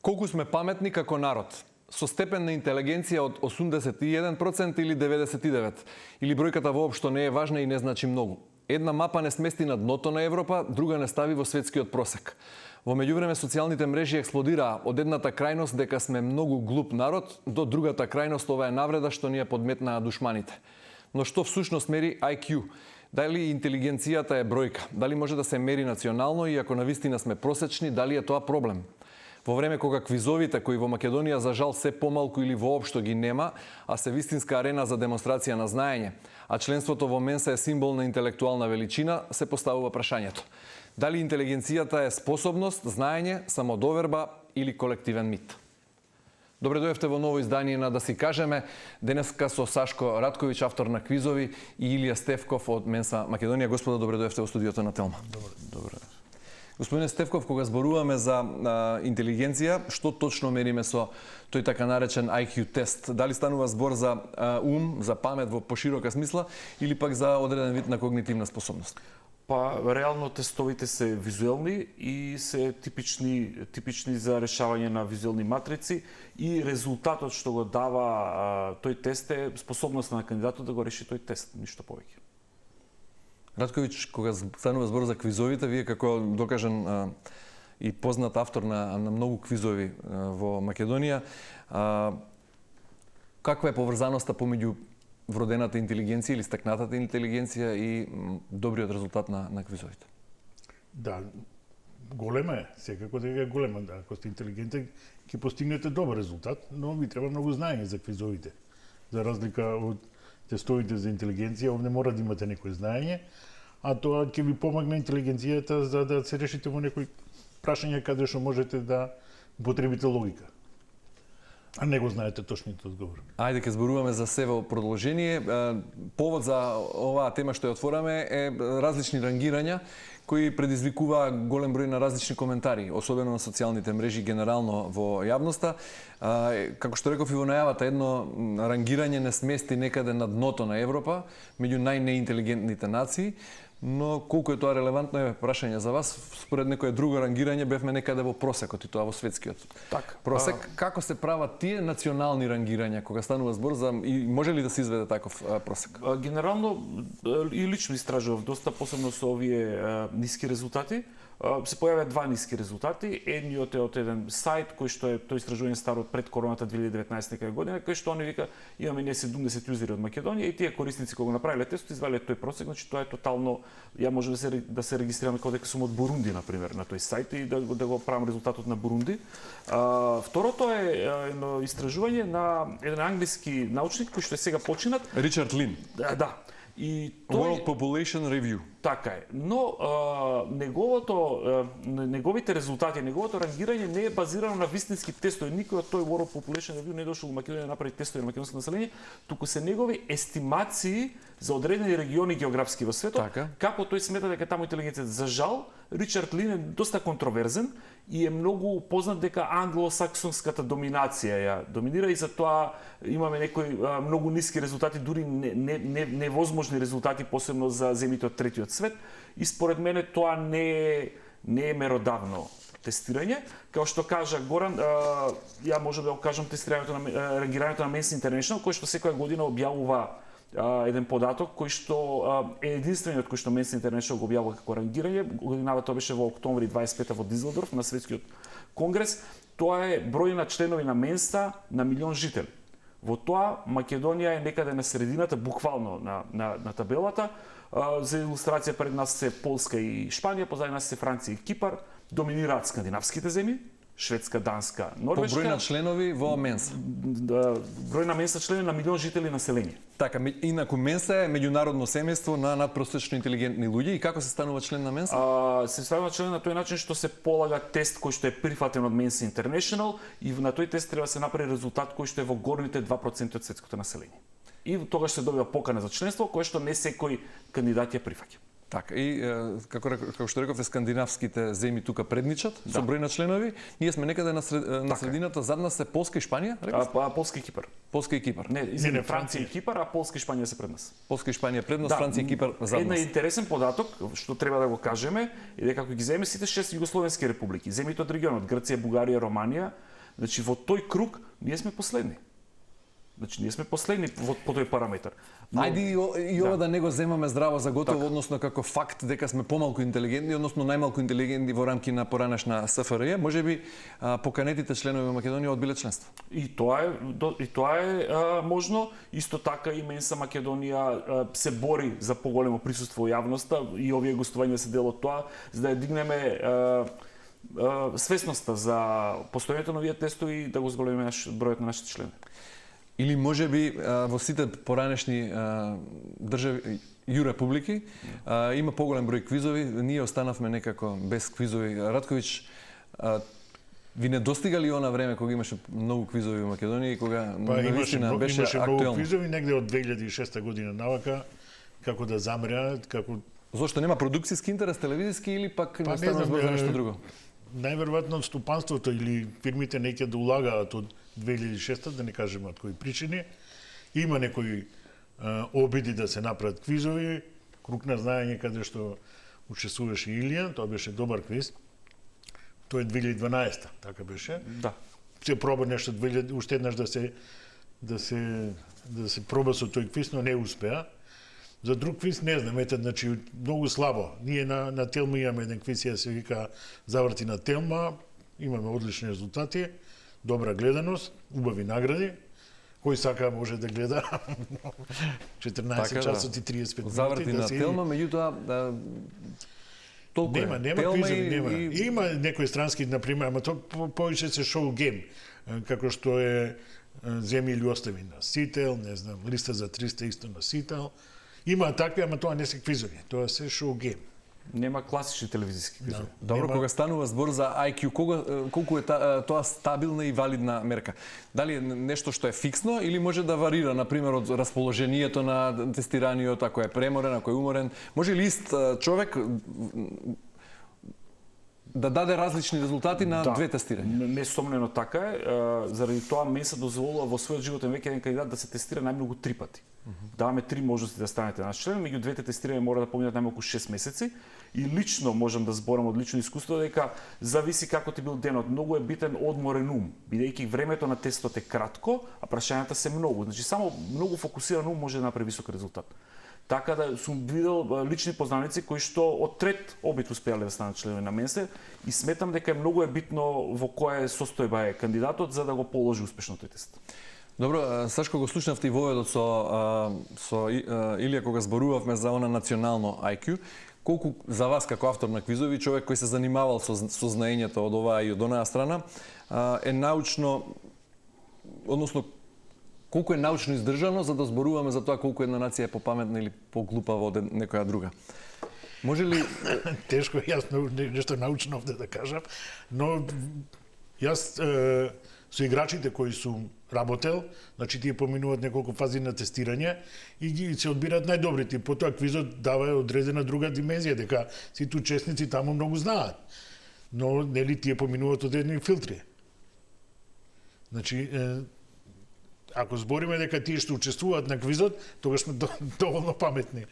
Колку сме паметни како народ? Со степен на интелигенција од 81% или 99%? Или бројката воопшто не е важна и не значи многу? Една мапа не смести на дното на Европа, друга не стави во светскиот просек. Во меѓувреме социјалните мрежи експлодираа од едната крајност дека сме многу глуп народ до другата крајност ова е навреда што ни ја подметнаа душманите. Но што всушност мери IQ? Дали интелигенцијата е бројка? Дали може да се мери национално и ако навистина сме просечни, дали е тоа проблем? Во време кога квизовите кои во Македонија за жал се помалку или воопшто ги нема, а се вистинска арена за демонстрација на знаење, а членството во Менса е символ на интелектуална величина, се поставува прашањето: дали интелигенцијата е способност, знаење, самодоверба или колективен мит? Добре дојдовте во ново издание на Да си кажеме, денеска со Сашко Радковиќ, автор на квизови, и Илија Стевков од Менса Македонија. Господа, добре дојдовте во студиото на Телма. Добре. Господине Стевков, кога зборуваме за интелигенција, што точно мериме со тој така наречен IQ тест? Дали станува збор за ум, за памет во поширока смисла или пак за одреден вид на когнитивна способност? Па, реално тестовите се визуелни и се типични за решавање на визуелни матрици и резултатот што го дава тој тест е способноста на кандидатот да го реши тој тест, ништо повеќе. Радковиќ, кога станува збор за квизовите, вие како докажан и познат автор на многу квизови во Македонија, каква е поврзаноста помеѓу вродената интелигенција или стекнатата интелигенција и добриот резултат на квизовите? Да, голема е, секако дека е голема. Да, ако сте интелигентен, ќе постигнете добар резултат, но ви треба многу знаење за квизовите. За разлика од тестовите за интелигенција, овде мора да имате некој знаење, а тоа ќе ви помогне интелигенцијата за да се решите во некои прашања каде што можете да употребите логика. А не го знаете точниот одговор. Ајде ќе зборуваме за се во продолжение. Повод за оваа тема што ја отвораме е различни рангирања кои предизвикува голем број на различни коментари, особено на социјалните мрежи, генерално во јавноста. Како што реков и во најавата, едно рангирање не смести некаде на дното на Европа, меѓу најнеинтелигентните нации, но колку е тоа релевантно е прашање за вас. Според некое друго рангирање бевме некаде во просекот, и тоа во светскиот просек. Како се прават тие национални рангирања кога станува збор за, и може ли да се изведе таков просек? Генерално и лично истражував доста, посебно со овие ниски резултати. Се појавија два ниски резултати. Едниот е од еден сајт кој што е тој истражување стар од пред короната 2019 година, кој што они вика имаме не 70 юзери од Македонија и тие корисници кои го направиле тестот извалиле тој просек, значи тоа е тотално, ја може да се регистрираме како дека сум од Бурунди на пример на тој сајт и да го правам резултатот на Бурунди. Второто е едно истражување на еден англиски научник кој што е сега починат, Ричард Лин. Да. И World Population Review. Така е. Но неговите резултати, неговото рангирање не е базирано на вистински тестови. Никој од тој World Population Review не е дошол во Македонија да направи тестови на македонското население, туку се негови естимации за одредени региони географски во светот, како тој смета дека таму интелигенцијата. За жал, Ричард Лин е доста контроверзен и е многу познат дека англосаксонската доминација ја доминира и затоа имаме некои многу ниски резултати, дури невозможни резултати, посебно за земјите од третиот свет. И според мене тоа не е меродавно тестирање. Како што кажа Горан, ја може да го кажам рангирањето на Mensa International, кој што секоја година објавува еден податок кој што е единствениот кој што Mensa International го објавува како рангирање. Годинава тоа беше во октомври 25 во Дизелдорф на светскиот конгрес. Тоа е број на членови на Менса на милион жители. Во тоа Македонија е некаде на средината, буквално на табелата. За илустрација пред нас се Полска и Шпанија, позади нас се Франција и Кипар. Доминираат скандинавските земји, Шведска, Данска, Норвешка. По број на членови во Менса. Број на Менса членови на милион жители население. Така, инаку Менса е меѓународно семејство на надпросечно интелигентни луѓе. И како се станува член на Менса? Се станува член на тој начин што се полага тест кој што е прифатен од Mensa International и на тој тест треба да се направи резултат кој што е во горните 2% од светското население. И тогаш се добива покана за членство, кој што не секој кандидат ја прифаќа. Така, и како што рековте, скандинавските земји тука предничат со број на членови. Ние сме некаде на средината, зад нас се Полска и Шпанија, Полска и Кипар. Полска и Кипар. Не, Франција и Кипар, а Полска и Шпанија се пред нас. Полска и Шпанија пред нас, Франција и Кипар зад нас. Една интересен податок што треба да го кажеме е дека ако ги земеме сите 6 југословенски републики, земјите од регионот Грција, Бугарија, Романија, Значи во тој круг ние сме последни. Значи ние сме последни по тој параметар. Ајде и ова да не го земаме здраво за готово, односно како факт дека сме помалку интелигентни, односно најмалку интелигентни во рамки на поранешна СФРЈ, можеби поканетите членови во Македонија одбиле членство. И тоа е можно. Исто така и Менса Македонија се бори за поголемо присуство во јавноста и овие гостувања се дел од тоа, за да ја дигнеме свесноста за постојањето на овие тестови и да го зголемиме бројот на нашите членови. Или можеби во сите поранешни држави и републики има поголем број квизови, ние останавме некако без квизови. Ратковиќ, ви не достига ли она време кога имаше многу квизови во Македонија и кога наистина беше многу актуелно? квизови негде од 2006 година навака, како да замреа, како... Зошто нема продукцијски интерес, телевизиски или пак не станува збор за нешто друго? Најверојатно стопанството или фирмите не ќе да улагаат од 2006, да не кажеме од кои причини. Има некои обиди да се направат квизови, круг на знаење каде што учествуваше Илија, тоа беше добар квиз. Тоа е 2012, така беше. Да. Се проба нешто уште еднаш да се проба со тој квиз, но не успеа. За друг квиз не знам, ете, значи многу слабо. Ние на Телма имаме еден квиз, ја се вика Заврти на Телма, имаме одлични резултати, добра гледаност, убави награди. Кој сака може да гледа 14 така, часот и 35 минути. Заврти на Телма, меѓутоа толку нема квизови, нема. Има некои странски, например, ама тоа повеќе се шоу гейм, како што е Земи или остави на Сител, не знам, Листа за 300 исто на Сител. Има такви, ама тоа не се квизови, тоа се шоу гейм. Нема класични телевизиски квизови. Добро, кога станува збор за IQ, колку е тоа стабилна и валидна мерка? Дали е нешто што е фиксно или може да варира, например, од расположението на тестираниот, ако е преморен, ако е уморен? Може ли ист човек да даде различни резултати на две тестирања? Несомнено така е. Заради тоа Менса дозволува во својот животен век еден кандидат да се тестира најмногу 3 пати. Даваме 3 можности да станете наш член, меѓу двете тестирања мора да поминат најмалку 6 месеци. И лично можам да зборам од лично искуство дека зависи како ти бил денот. Многу е битен одморен ум, бидејќи времето на тестот е кратко, а прашањата се многу. Значи само многу фокусиран ум може да направи висок резултат. Така да сум видел лични познаници кои што од трет обид успеале да станат членови на Менсе и сметам дека многу е битно во која состојба е кандидатот за да го положи успешно тој тест. Добро, Сашко, го слушнавте и воведот со Илија кога зборувавме за она национално IQ. Колку за вас како автор на квизови, човек кој се занимавал со знаењето од оваа и од онаа страна, е научно, односно колку е научно издржано за да зборуваме за тоа колку една нација е попаметна или поглупава од некоја друга? Може ли... Тешко јасно нешто научно овде да кажам, но јас со играчите кои сум работел, значи тие поминуваат неколку фази на тестирање и ги се одбираат најдобрите. Потоа квизот дава одредена друга димензија, дека сите учесници таму многу знаат. Но нели тие поминуваат одредени филтри. Значи ако збориме дека тие што учествуваат на квизот, тогаш сме доволно паметни.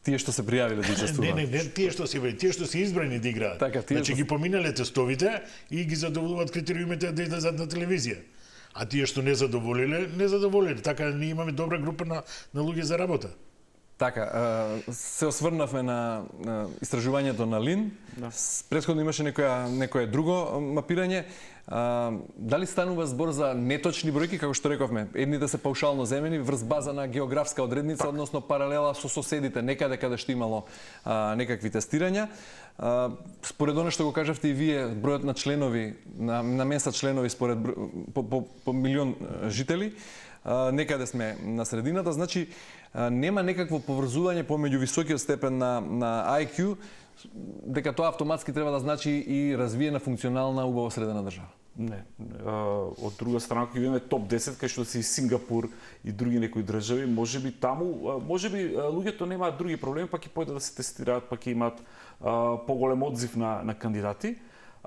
Тие што се пријавиле да учествуваат. Не, тие што се избрани да играат. Така, значи ги поминале тестовите и ги задоволуваат критериумите да излезат на телевизија. А тие што не задоволиле. Така ние имаме добра група на луѓе за работа. Така, се осврнавме на истражувањето на Лин. Да. Претходно имаше некое друго мапирање. Дали станува збор за неточни бројки, како што рековме, едните се паушално земени врз база на географска одредница, так, односно паралела со соседите, некаде каде што имало некакви тестирања. Според она што го кажавте и вие, бројот на членови, на Менса членови според по милион жители, некаде сме на средината, значи нема некакво поврзување помеѓу високиот степен на IQ, дека тоа автоматски треба да значи и развиена функционална убаво средена држава. Не. Од друга страна, кога имаме топ 10, кај што се и Сингапур и други некои држави, можеби таму, можеби луѓето немаат други проблеми, пак и појдат да се тестираат, пак и имаат поголем одзив на кандидати.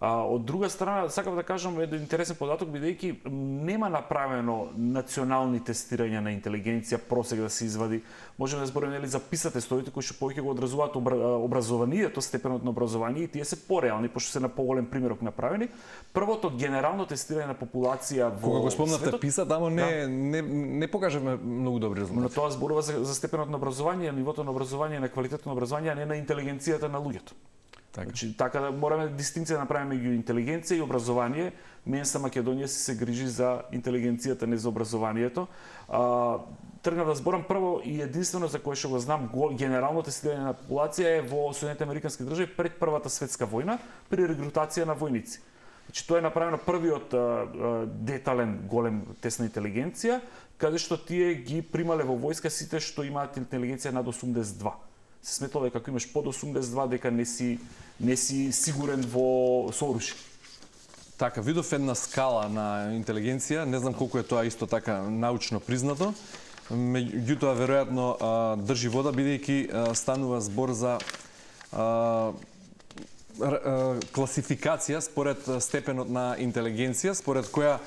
Од друга страна, сакам да кажам еден интересен податок, бидејќи нема направено национални тестирања на интелигенција, просек да се извади. Можеме да збориме за PISA тестовите кои што повеќе го одразуваат образованието, степенот на образование, и тие се пореални, пошто се на поголем примерок направени. Првото генерално тестирање на популација во Кога го спомнавте светот, PISA, тамо не покажавме многу добри резултати. но тоа зборува за степенот на образование, нивото на образование, на квалитетот на образование, а не на интелигенцијата на луѓето. Така. Значи, така да мораме дистинкција да направиме меѓу интелигенција и образование. Менса Македонија се грижи за интелигенцијата, не за образованието. Тргнав да зборам прво и единствено за кое што го знам, генерално тестирање на популација е во Соединетите Американски држави пред Првата светска војна при регрутација на војници. Значи, тоа е направено првиот детален голем тест на интелигенција, каде што тие ги примале во војска сите што имаат интелигенција над 82. Се сметало дека ако имаш под 82 дека не си сигурен во сооружје. Така, видов една скала на интелигенција, не знам колку е тоа исто така научно признато, меѓутоа веројатно држи вода бидејќи станува збор за класификација според степенот на интелигенција, според која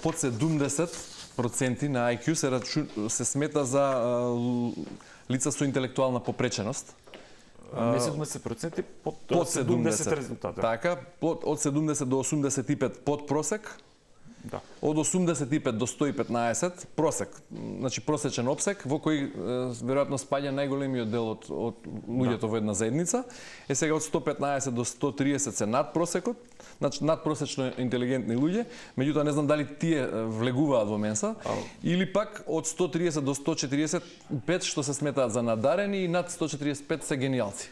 под 70% на IQ се смета за лица со интелектуална попреченост. Не 70%, под 70 резултати. Така, од 70 до 85 под просек, Да. од 85 до 115 просек, значи просечен опсек во кој веројатно спаѓа најголемиот дел од луѓето во една заедница. Сега од 115 до 130 се над просекот, значи надпросечно интелигентни луѓе, меѓутоа не знам дали тие влегуваат во Менса, или пак од 130 до 145 што се сметаат за надарени и над 145 се гениалци.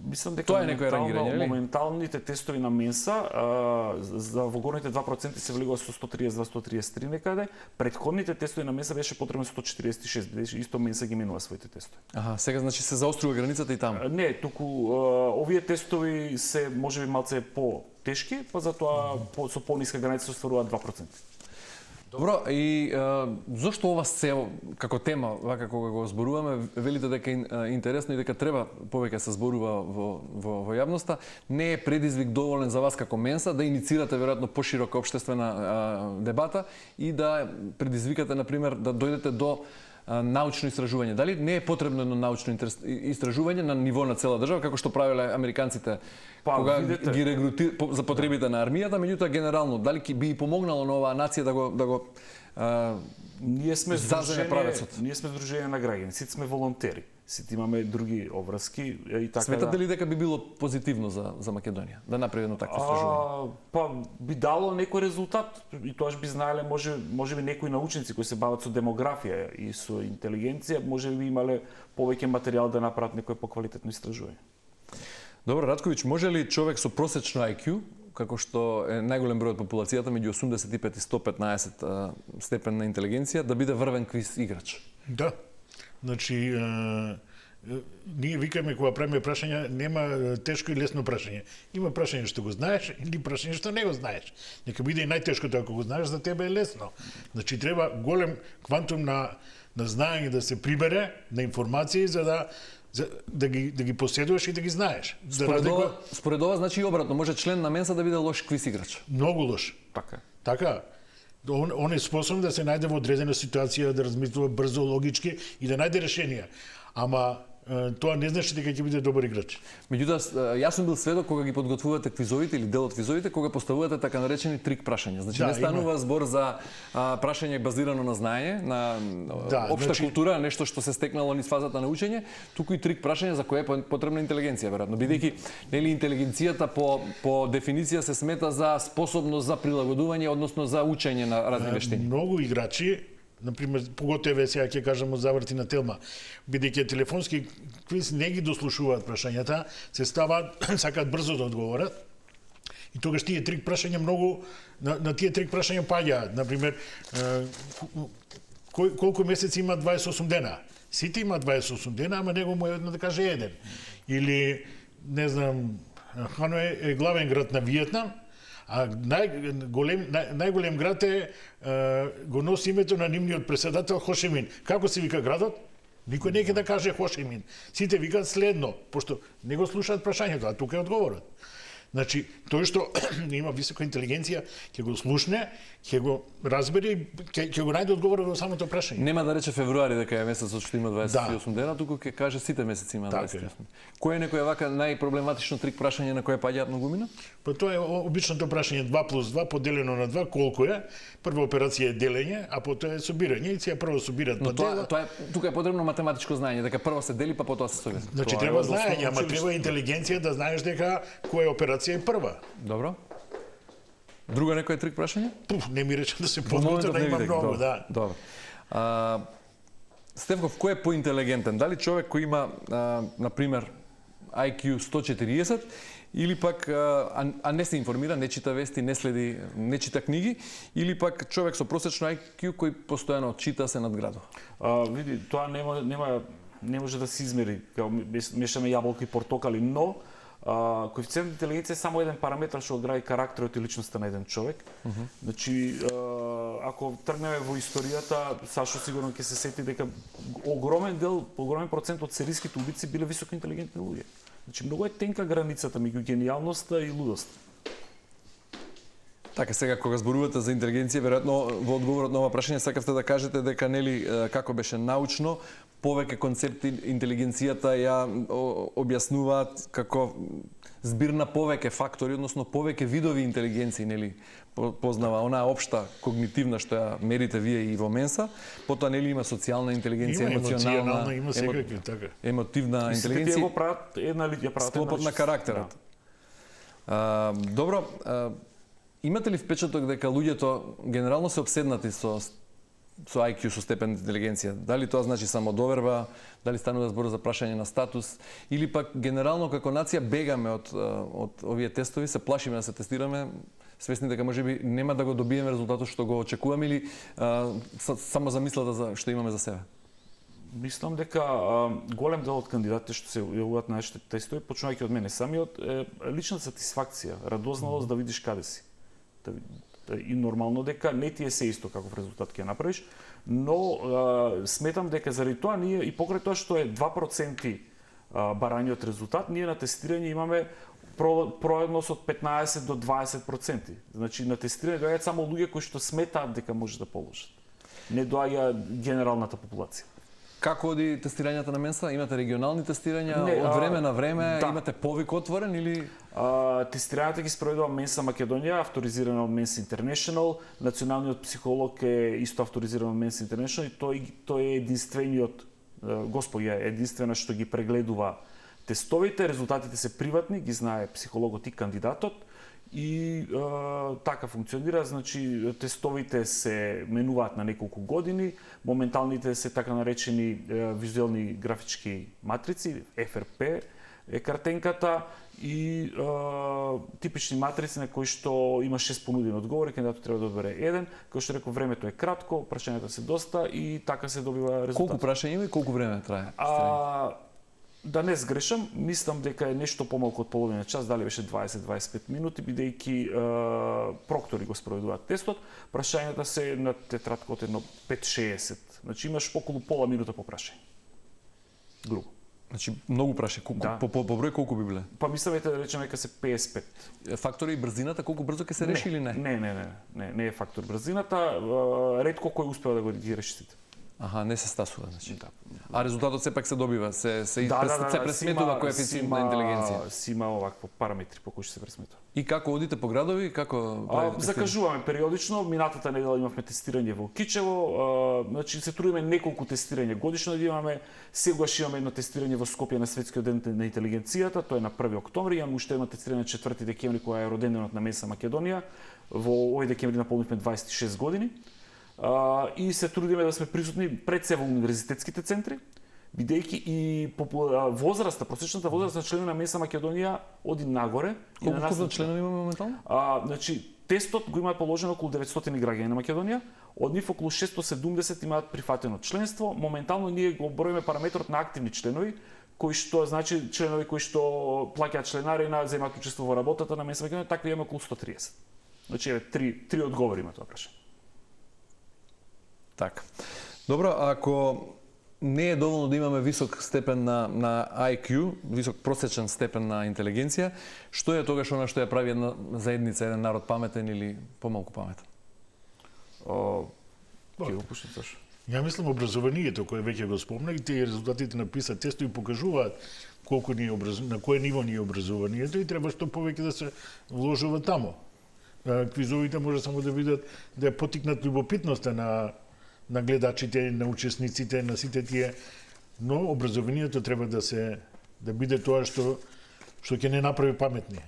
Мислам дека Тоа е некој рангирање, нели? моменталните тестови на Менса за во горните 2% се влегува со 132-133 некаде. Предходните тестови на Менса беше потребно 146, беше исто Менса ги менува своите тестови. Аха, сега значи се заострува границата и таму. Не, туку овие тестови се можеби малце по-тешки, па затоа со пониска граница се остваруваат 2%. Добро, и зошто ова се како тема, вака кога го зборуваме, велите дека е интересно и дека треба повеќе се зборува во јавноста, не е предизвик доволен за вас како Менса да иницирате веројатно поширока општествена дебата и да предизвикате, например, да дојдете до научно истражување. Дали не е потребно едно научно истражување на ниво на цела држава, како што правеле американците кога видите, ги регрутираат за потребите на армијата, меѓутоа генерално, дали би помогнало на оваа нација да го ние сме заземе правецот? Ние сме здружение на граѓани, сите сме волонтери. Сите имаме други обврски и така. Сметате ли дека би било позитивно за Македонија да направи едно такво истражување? Па би дало некој резултат и тоаш би знаеле можеби некои научници кои се бават со демографија и со интелигенција, можеби имале повеќе материјал да направат некое поквалитетно истражување. Добро, Ратковиќ, може ли човек со просечно IQ, како што е најголем број од популацијата, меѓу 85 и 115 степен на интелигенција, да биде врвен квиз играч? Да. Значи, ние викаме кога правиме прашања, нема тешко и лесно прашање. Има прашање што го знаеш или прашање што не го знаеш. Нека биде и најтешкото ако го знаеш, за тебе е лесно. Значи, треба голем квантум на знаење да се прибере, на информации, за да ги поседуваш и да ги знаеш. Според ова, значи и обратно, може член на Менса да биде лош квиз играч. Многу лош. Така. Он е способен да се најде во одредена ситуација, да размислува брзо, логички и да најде решенија. Ама тоа не значи дека ќе биде добар играч. Меѓутоа, јас сум бил сведок кога ги подготвувате квизовите или дел од квизовите, кога поставувате така наречени трик прашања. Значи не станува збор за прашање базирано на знаење, на општа култура, нешто што се стекнало низ фазата на учење, туку и трик прашања за кое е потребна интелигенција, веројатно, бидејќи нели интелигенцијата по дефиниција се смета за способност за прилагодување, односно за учење на разни вештини. Многу играчи, например, поготоа сега ќе кажам од заврти на Телма, бидејќи телефонски квиз не ги дослушуваат прашањата, се ставаат, сакаат брзо да одговорат. И тогаш тие трик прашања многу на тие трик прашања паѓаат, например, колку месеци има 28 дена? Сите има 28 дена, ама него му е едно да каже еден. Или не знам, Ханој е главен град на Виетнам, а најголем град го носи името на нивниот председател Хошимин. Како се вика градот? Никој не ќе да каже Хошимин. Сите викаат следно, пошто не го слушаат прашањето, а тука е одговорот. Значи, тој што има висока интелигенција, ќе го слушне, ќе го разбере, ќе го најде одговор во самото прашање. Нема да рече февруари дека е месецот што има 28 дена, туку ќе каже сите месеци има 28. Кој е некоја вака најпроблематично трик прашање на кое паѓаат многумина? Па тоа е обичното прашање 2+2 поделено на 2 колку е. Прва операција е делење, а потоа е собирање. И сега прво собираат па дела. Тоа е тука е потребно математичко знаење, дека прво се дели па потоа се собира. Значи треба знаење, ама треба интелигенција да знаеш дека која операција е прва. Добро. Друго некој трик прашање? Не ми рече да се подготвя, да има многу, да. Добро. Стефков, кој е поинтелигентен? Дали човек кој има, на пример, IQ 140 или пак не се информира, не чита вести, не следи, не чита книги, или пак човек со просечно IQ кој постојано чита, се надградува? Види, тоа не може да се измери, као мешаме јаболки и портокали, но коефициентот интелигенција е само еден параметар што одгради карактерот и личноста на еден човек. Значи, ако тргнеме во историјата, Сашо сигурно ќе се сети дека огромен процент од сериските убици биле високо интелигентни луѓе. Значи, многу е тенка границата меѓу генијалноста и лудоста. Така, сега кога зборувате за интелигенција, веројатно во одговорот на ова прашање сакавте да кажете дека нели како беше научно повеќе концепти интелигенцијата ја објаснуваат како збир на повеќе фактори, односно повеќе видови интелигенции, нели познава онаа општа когнитивна што ја мерите вие и во Менса, потоа нели има социјална интелигенција, емоционална, има секако така. Емотивна интелигенција. Сите го прават една ја прават склопот на карактерот. Добро, имате ли впечаток дека луѓето генерално се обседнати со IQ, со степен интелигенција? Дали тоа значи само доверба, дали станува збор за прашање на статус, или пак генерално како нација бегаме од овие тестови, се плашиме да се тестираме, свесни дека можеби нема да го добиеме резултатот што го очекуваме, или само за мислата за што имаме за себе? Мислам дека голем дел од кандидатите што се јавуваат на нашите тестови, почнувајќи од мене самиот, лична сатисфакција, радозналост да видиш каде си. И нормално дека не ти е се исто каков резултат ќе направиш, но сметам дека заради тоа ние и покрај тоа што е 2% барањето резултат, ние на тестирање имаме проедност од 15 до 20%. Значи на тестирање доаѓаат само луѓе кои што сметаат дека може да положат. Не доаѓа генералната популација. Како оди тестирањата на Менса? Имате регионални тестирања од време на време? Да. Имате повик отворен или? Тестирањата ги спроведува Менса Македонија, авторизирана од Менса International. Националниот психолог е исто авторизиран од Менса International и тој е единствениот, господја е единствена што ги прегледува тестовите. Резултатите се приватни, ги знае психологот и кандидатот. И така функционира, значи тестовите се менуваат на неколку години, моменталните се така наречени визуелни графички матрици, FRP е картенката, и типични матрици на кои што има 6 понудени одговори, кандидатот треба да одбере еден, кој што реков времето е кратко, прашањата се доста и така се добива резултат. Колку прашања има и колку време трае? Да не сгрешам, мислам дека е нешто помалку од половина час, дали беше 20-25 минути, бидејќи проктори го спроведуваат тестот. Прашањата се на тетрадка од едно 5-60. Значи имаш околу пола минута по прашање. Грубо. Значи многу прашање. Да. По број колку би биле? Па мислам да речеме дека се 55. Фактори и брзината колку брзо ќе се реши или не? Не е фактор брзината, ретко кој успева да ги реши сите. Аха, не се стасува, значи. Да. А резултатот сепак се добива, се пресметува коефициент на интелигенција. Си има овакво параметри по кои се пресметува. И како одите по градови, како закажуваме периодично. Минатата недела имавме тестирање во Кичево, значи се трудиме неколку тестирања годишно да имаме. Сегаш имаме едно тестирање во Скопје на Светскиот ден на интелигенцијата, тоа е на 1 октомври, имаме уште едно тестирање на 4 декември која е роденденот на Менса Македонија. Во овој декември наполнивме 26 години. И се трудиме да сме присутни пред се во универзитетските центри, бидејќи и возраста, просечната возраст на членови на Менса Македонија оди нагоре. Колку членови имаме моментално? Значи, тестот го имаат положено околу 900 граѓани на Македонија, од нив околу 670 имаат прифатено членство. Моментално ние го броиме параметрот на активни членови, кои што значи членови кои што плаќаат членарина, земаат учество во работата на Менса Македонија, такви имаме околу 130. Значи, три одговори има тоа прашање. Така. Добро, ако не е доволно да имаме висок степен на IQ, висок просечен степен на интелигенција. Што е тогаш она што ја прави една заедница, еден народ паметен или помалку паметен? Ќе го пуштам Сашо. Ја мислам образованието кое веќе го спомнах и тие резултатите на PISA тестови покажуваат колку ни на кое ниво ни е образованието и треба што повеќе да се вложува тамо. Квизовите може само да видат да ја потикнат љубопитноста на гледачите, на учесниците, на сите тие, но образованието треба да биде тоа што ќе не направи паметни.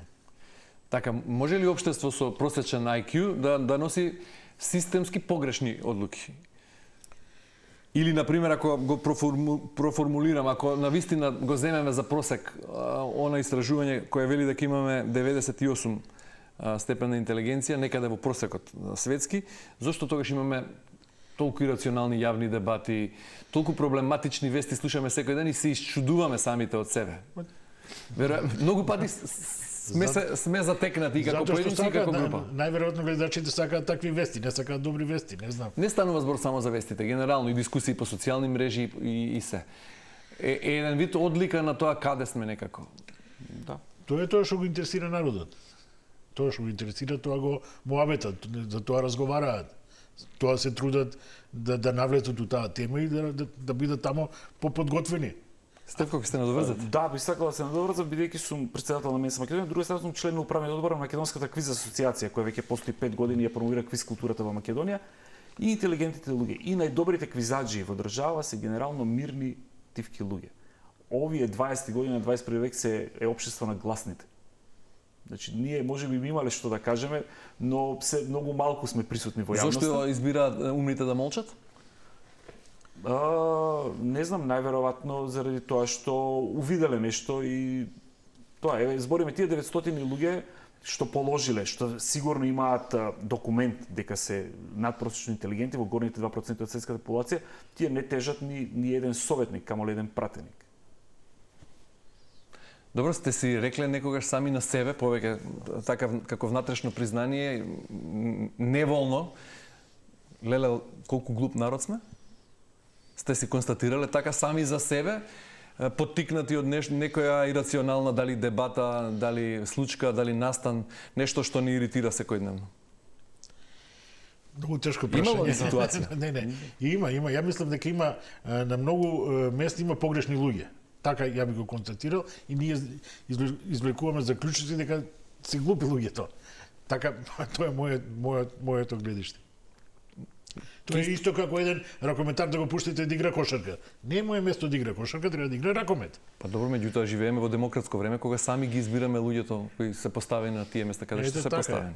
Така, може ли општество со просечен IQ да носи системски погрешни одлуки? Или, например, ако го проформулирам, ако навистина го земеме за просек, она истражување кое вели дека имаме 98 степен на интелигенција, некаде во просекот светски, зошто тогаш имаме толку ирационални јавни дебати, толку проблематични вести слушаме секој ден и се исчудуваме самите од себе? Многу пати сме затекнати и како поединци и како група. Најверојатно гледачите сакаат такви вести, не сакаат добри вести, не знам. Не станува збор само за вестите, генерално и дискусии по социјални мрежи и се. Е еден вид одлика на тоа каде сме некако. Да. Тоа е тоа што го интересира народот. Тоа што го интересира, тоа го муабетат, за тоа разговараат. Тоа се трудат да навлезат у таа тема и да бидат тамо поподготвени. Стефко, ќе сте надоврзат? Да, би сакал да се надоврзам, бидејќи сум председател на Менса Македонија, друга страна сум член на управниот одбор на Македонската квиз асоциација, која веќе постои 5 години ја промовира квиз културата во Македонија. И интелигентните луѓе, и најдобрите квизаджи во држава се генерално мирни, тивки луѓе. Овие 20 години на 21 век е општество на гласните. Значи, ние може би имале што да кажеме, но се многу малку сме присутни во јавноста. Зошто избираат умните да молчат? Не знам, најверојатно заради тоа што увиделе нешто и тоа е, збориме тие 900 луѓе што положиле, што сигурно имаат документ дека се надпросечно интелигенти во горните 2% од светската популација, тие не тежат ни еден советник, камоли еден пратеник. Добро, сте си рекле некогаш сами на себе, повеќе така како внатрешно признание, неволно, леле, колку глуп народ сме? Сте си констатирале така сами за себе, поттикнати од некоја ирационална, дали дебата, дали случка, дали настан, нешто што ни иритира секојдневно? Многу тешко прашање. Имало ли ситуација? Не. Има. Ја мислам дека има на многу места има погрешни луѓе. Така ја би го констатирал и ние извлекуваме заклучоци дека се глупи луѓето. Така тоа е моето гледиште. Тоа е исто како еден ракометар да го пуштите да игра кошарка. Не е мое место да игра кошарка, треба да игра ракомет. Па добро, меѓутоа живееме во демократско време кога сами ги избираме луѓето кои се поставени на тие места каде што се поставени.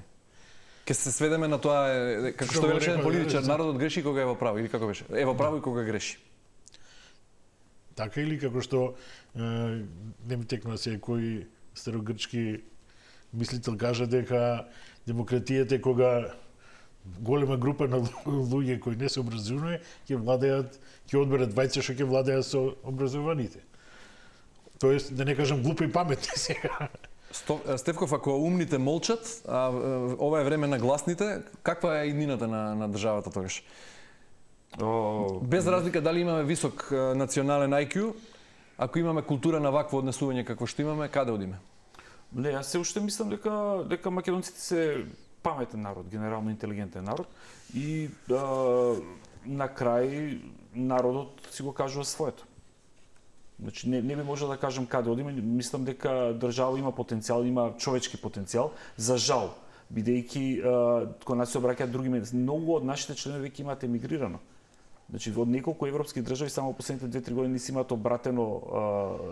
Ке се сведеме на тоа како што велеше еден политичар, народот греши кога е во право или како беше? Е во право и кога греши. Така или како што не ми текнува се кој старогрчки мислител кажа дека демократијата е кога голема група на луѓе кои не се образувани ќе владеат, ќе одберат двајца што ќе владеат со образованите. Тоест, да не кажам глупи и паметни сега. Стефков, ако умните молчат, а ова е време на гласните, каква е иднината на државата тогаш? Без разлика дали имаме висок национален IQ, ако имаме култура на вакво однесување како што имаме, каде одиме? Не, јас се уште мислам дека македонците се паметен народ, генерално интелигентен народ и на крај народот си го кажува своето. Значи не би можел да кажам каде одиме, мислам дека држава има потенцијал, има човечки потенцијал, за жал, бидејќи кога нас се обраќаат други медии, многу од нашите членови веќе имаат емигрирано. Значи од неколку европски држави само последните 2-3 години си имаат обратено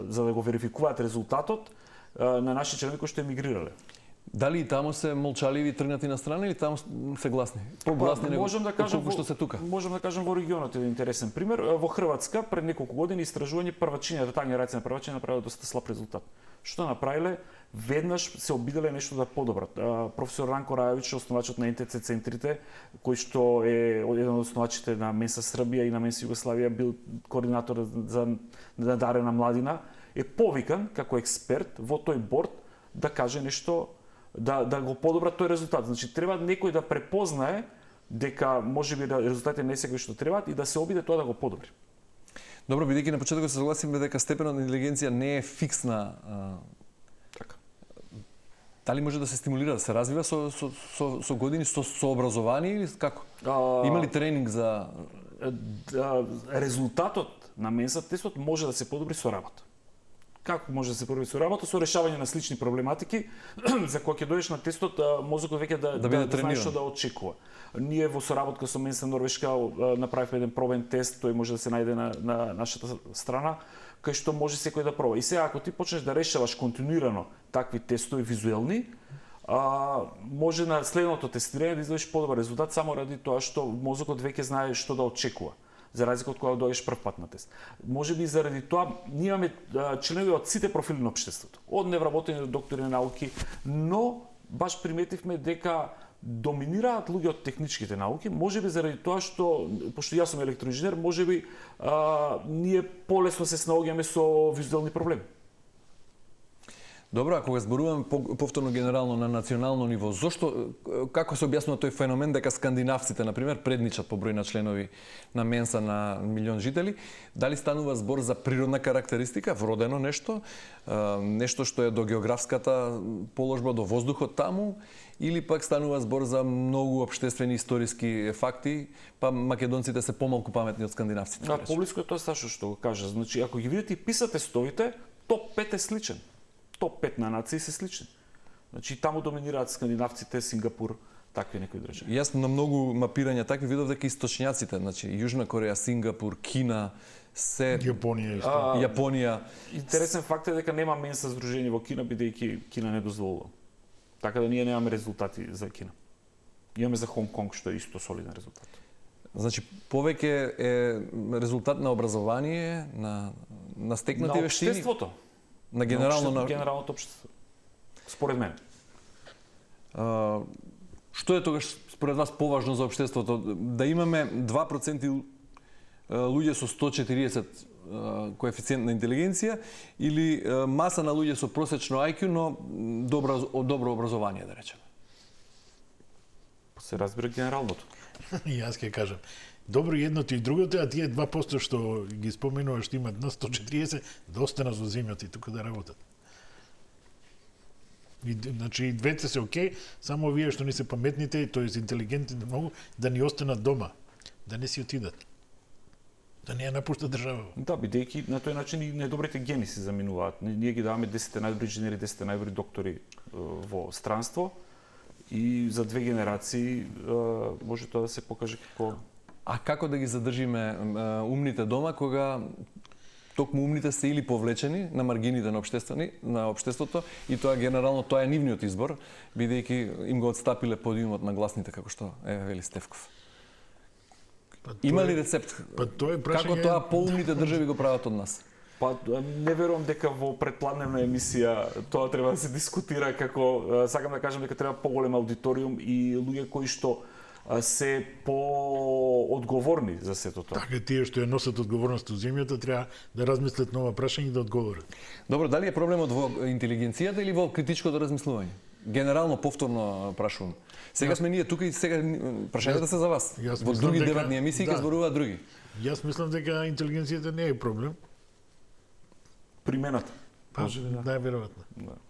за да го верификуваат резултатот на наши членови кои што емигрирале. Дали и таму се молчаливи тргнати на страна или таму се гласни? Погласни него колку што се тука? Можам да кажам во регионот еден интересен пример. Во Хрватска пред неколку години истражување првачињата, таа генерација на првачиња направила доста слаб резултат. Што направиле? Веднаш се обиделе нешто да подобрат. Професор Ранко Рајовиќ, основачот на НТЦ центрите, кој што е еден од основачите на Менса Србија и на Менса Југославија, бил координатор за надарена младина, е повикан како експерт во тој борд да каже нешто, да го подобрат тој резултат. Значи треба некој да препознае дека можеби резултатите не се кои што требаат и да се обиде тоа да го подобри. Добро, бидејќи на почетокот се согласиме дека степенот на интелигенција не е фиксна, Така. дали може да се стимулира, да се развива со години, со образование или како? Има ли тренинг за... Резултатот на Менса тестот може да се подобри со работа. Како може да се подобри со работа? Со решавање на слични проблематики, за кога ќе дојдеш на тестот, мозокот веќе да знае што да очекува. Ние во соработка со Менса Норвешка направивме еден пробен тест, тој може да се најде на нашата страна, кај што може секој да проба. И сега, ако ти почнеш да решаваш континуирано такви тестови визуелни, може на следното тестирање да извадиш подобар резултат само ради тоа што мозокот веќе знае што да очекува, за разлика од кога дојдеш прв пат на тест. Може би заради тоа ние имаме членови од сите профили на општеството, од невработени до доктори на науки, но баш приметивме дека доминираат луѓе од техничките науки, можеби заради тоа што, пошто јас сум електроинженер, можеби ние полесно се снаоѓаме со визуелни проблеми. Добро, ако го зборуваме повторно генерално на национално ниво, зошто, како се објаснува тој феномен дека скандинавците, например, предничат по број на членови на Менса на милион жители, дали станува збор за природна карактеристика, вродено нешто, нешто што е до географската положба, до воздухот таму, или пак станува збор за многу општествени историски факти, па македонците се помалку паметни од скандинавците? Поблиско е тоа Сашо што го кажа. Значи, ако ги видите и писате тестовите, топ 5 е сличен. Топ 5 на нации се слични. Значи, таму доминираат скандинавците, Сингапур, такви некои држави. Јас на многу мапирања такви видов дека источњаците, значи Јужна Кореја, Сингапур, Кина, се Јапонија исто. Јапонија. Интересен факт е дека нема Менса здружение во Кина, бидејќи Кина не дозволува. Така да ние немаме резултати за Кина. Имаме за Хонг Конг, што е исто солиден резултат. Значи, повеќе е резултат на образование, на стекнати вештини? На општеството. На генералното општество. Според мене. Што е тогаш според вас поважно за општеството? Да имаме 2% луѓе со 140 коефициент на интелигенција или маса на луѓе со просечно IQ, но добро образование, да речеме? Се разбира генералното. Јас ќе кажам. Добро едното и другото, а тие 2% што ги споменуваш што имат на 140, да останат во земјата и тука да работат. И, значи, и двете се окей, само вие што не се паметните, тоест интелигентните многу, да ни останат дома, да не си отидат. Да не ја напуштат држава. Да, бидејќи на тој начин и недобрите гени се заминуваат. Ние ги даваме 10 најдобри инженери, 10 најдобри доктори во странство и за 2 генерации може тоа да се покаже како... А како да ги задржиме умните дома кога токму умните се или повлечени на маргините на општеството и тоа генерално тоа е нивниот избор, бидејќи им го отстапиле подиумот на гласните како што вели Стефков. Има ли рецепт? Како тоа поумните држави го прават од нас? Па не верувам дека во предпладневна емисија тоа треба да се дискутира, како сакам да кажам дека треба поголем аудиториум и луѓе кои што се поодговорни за сето тоа. Така, тие што ја носат одговорност во земјата треба да размислат нова прашање и да одговорат. Добро, дали е проблемот во интелигенцијата или во критичкото размислување? Генерално повторно прашувам. Сега сме ние тука и сега прашањата се за вас. Во други дебатни емисии ќе зборуваат други. Јас мислам дека интелигенцијата не е проблем. Примената. Најверојатно. Да.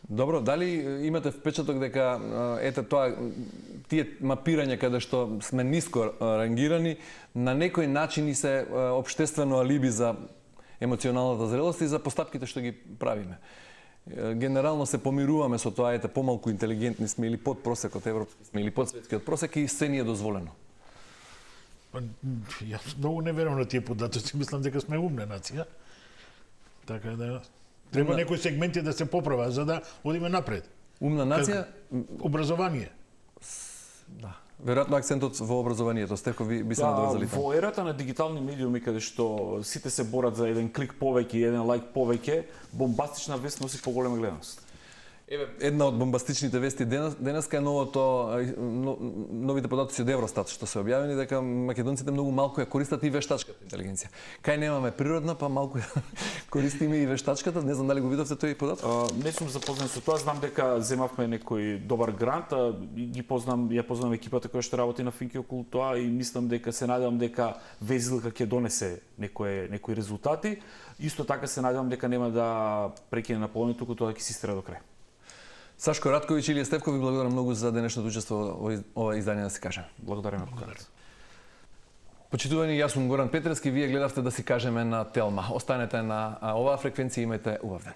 Добро, дали имате впечаток дека ете тоа тие мапирања каде што сме ниско рангирани на некој начин и се општествено алиби за емоционалната зрелост и за постапките што ги правиме? Генерално се помируваме со тоа, ете помалку интелигентни сме или под просекот европски сме или под светскиот просек и се ни е дозволено. Јас многу не верувам на тие податоци, мислам дека сме умна нација. Така да треба некои сегменти да се поправа за да одиме напред. Умна нација, образование. Да. Веројатно акцентот во образованието, Стефко би се надврзали таму. Во ерата на дигитални медиуми каде што сите се борат за еден клик повеќе и еден лајк повеќе, бомбастична вест носи поголема гледаност. Еве, една од бомбастичните вести денеска е новите податоци од Евростат што се објавени дека македонците многу малку ја користат и вештачката интелигенција. Кај немаме природна, па малку користиме и вештачката. Не знам дали го видовте тој податок? Не сум запознат со тоа, знам дека земавме некој добар грант, ја познам екипата која што работи на Финки околу тоа и мислам дека се надевам дека Везилка ќе донесе некои резултати. Исто така се надевам дека нема да прекине на половина, туку тоа ќе се истера до крај. Сашко Радковиќ или Стевко, ви благодарам многу за денешното учество во ова издание, да се каже. Благодарам на поканата. Почитувани, јас сум Горан Петрески, вие гледавте да си кажеме на Телма. Останете на оваа фреквенција, имајте убав ден.